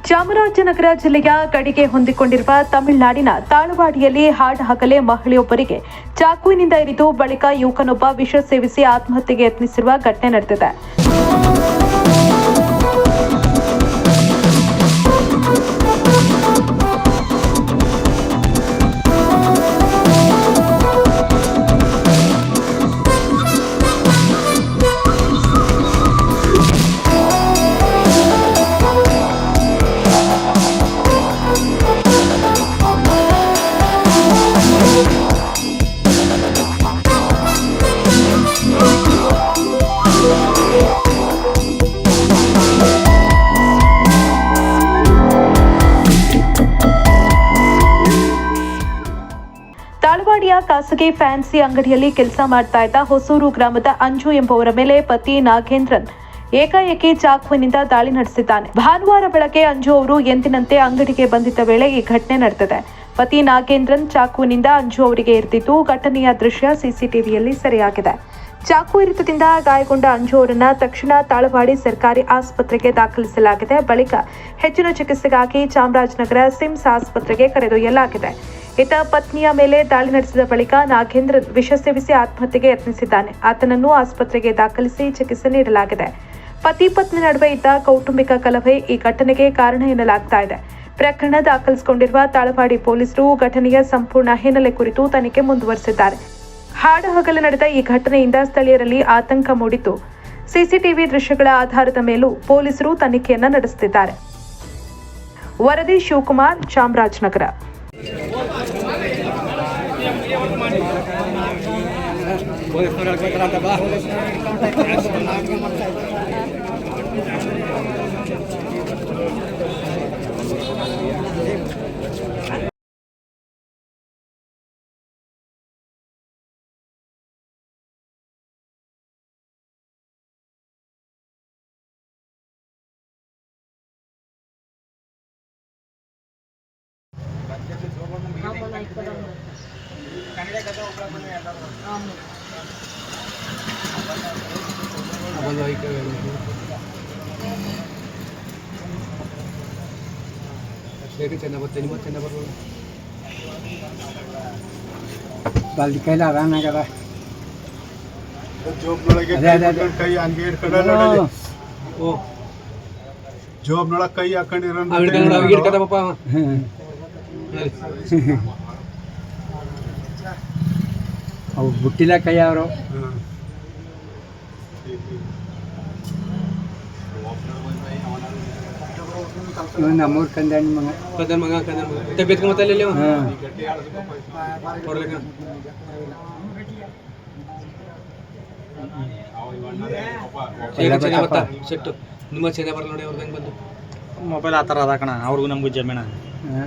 ಚಾಮರಾಜನಗರ ಜಿಲ್ಲೆಯ ಗಡಿಗೆ ಹೊಂದಿಕೊಂಡಿರುವ ತಮಿಳುನಾಡಿನ ತಾಳವಾಡಿಯಲ್ಲಿ ಹಗಲೇ ಮಹಿಳೆಯೊಬ್ಬರಿಗೆ ಚಾಕುವಿನಿಂದ ಇರಿದು ಬಳಿಕ ಯುವಕನೊಬ್ಬ ವಿಷ ಸೇವಿಸಿ ಆತ್ಮಹತ್ಯೆಗೆ ಯತ್ನಿಸಿರುವ ಘಟನೆ ನಡೆದಿದೆ. ತಾಳವಾಡಿಯ ಖಾಸಗಿ ಫ್ಯಾನ್ಸಿ ಅಂಗಡಿಯಲ್ಲಿ ಕೆಲಸ ಮಾಡ್ತಾ ಇದ್ದ ಹೊಸೂರು ಗ್ರಾಮದ ಅಂಜು ಎಂಬುವರ ಮೇಲೆ ಪತಿ ನಾಗೇಂದ್ರನ್ ಏಕಾಏಕಿ ಚಾಕುವಿನಿಂದ ದಾಳಿ ನಡೆಸಿದ್ದಾನೆ. ಭಾನುವಾರ ಬೆಳಗ್ಗೆ ಅಂಜು ಅವರು ಎಂದಿನಂತೆ ಅಂಗಡಿಗೆ ಬಂದಿದ್ದ ವೇಳೆ ಈ ಘಟನೆ ನಡೆದಿದೆ. ಪತಿ ನಾಗೇಂದ್ರನ್ ಚಾಕುವಿನಿಂದ ಅಂಜು ಅವರಿಗೆ ಇರಿದಿದ್ದು ಘಟನೆಯ ದೃಶ್ಯ ಸಿಸಿಟಿವಿಯಲ್ಲಿ ಸೆರೆಯಾಗಿದೆ. ಚಾಕು ಇರಿತದಿಂದ ಗಾಯಗೊಂಡ ಅಂಜು ಅವರನ್ನ ತಕ್ಷಣ ತಾಳವಾಡಿ ಸರ್ಕಾರಿ ಆಸ್ಪತ್ರೆಗೆ ದಾಖಲಿಸಲಾಗಿದೆ. ಬಳಿಕ ಹೆಚ್ಚಿನ ಚಿಕಿತ್ಸೆಗಾಗಿ ಚಾಮರಾಜನಗರ ಸಿಮ್ಸ್ ಆಸ್ಪತ್ರೆಗೆ ಕರೆದೊಯ್ಯಲಾಗಿದೆ. ಈತ ಪತ್ನಿಯ ಮೇಲೆ ದಾಳಿ ನಡೆಸಿದ ಬಳಿಕ ನಾಗೇಂದ್ರನ್ ವಿಷ ಸೇವಿಸಿ ಆತ್ಮಹತ್ಯೆಗೆ ಯತ್ನಿಸಿದ್ದಾನೆ. ಆತನನ್ನು ಆಸ್ಪತ್ರೆಗೆ ದಾಖಲಿಸಿ ಚಿಕಿತ್ಸೆ ನೀಡಲಾಗಿದೆ. ಪತಿ ಪತ್ನಿ ನಡುವೆ ಇದ್ದ ಕೌಟುಂಬಿಕ ಕಲಹೆ ಈ ಘಟನೆಗೆ ಕಾರಣ ಎನ್ನಲಾಗ್ತಾ ಇದೆ. ಪ್ರಕರಣ ದಾಖಲಿಸಿಕೊಂಡಿರುವ ತಾಳವಾಡಿ ಪೊಲೀಸರು ಘಟನೆಯ ಸಂಪೂರ್ಣ ಹಿನ್ನೆಲೆ ಕುರಿತು ತನಿಖೆ ಮುಂದುವರೆಸಿದ್ದಾರೆ. ಹಗಲು ನಡೆದ ಈ ಘಟನೆಯಿಂದ ಸ್ಥಳೀಯರಲ್ಲಿ ಆತಂಕ ಮೂಡಿದ್ದು, ಸಿಸಿಟಿವಿ ದೃಶ್ಯಗಳ ಆಧಾರದ ಮೇಲೂ ಪೊಲೀಸರು ತನಿಖೆಯನ್ನ ನಡೆಸುತ್ತಿದ್ದಾರೆ. ವರದಿ ಶಿವಕುಮಾರ್, ಚಾಮರಾಜನಗರ. ಬಾಲ್ದಿ ಕೈಲಿ ಆರಾಮಾಗ್ಯದ. ಜೋಬ್ನೊಳಗೆ ಕೈ ಹಾಕೊಂಡಿರೋ ಅವು ಬುಟ್ಟಿಲ ಕೈ ಅವರು ನಮ್ಮೂರ್ ಕಂದ ಮಗ ತಬ್ಬಿಯತ್ ಮತ್ತಲ್ಲಿ ಸೆಟ್ಟು ನಿಮ್ಮ ಚೇನೆ ಬರಲ್ಲ ನೋಡಿ ಅವ್ರದ್ದು ಹೆಂಗೆ ಬಂದು ಮೊಬೈಲ್ ಆ ಥರ ಅದ ಕಣ ಅವ್ರಿಗೂ ನಮಗೂ ಜಮೀನ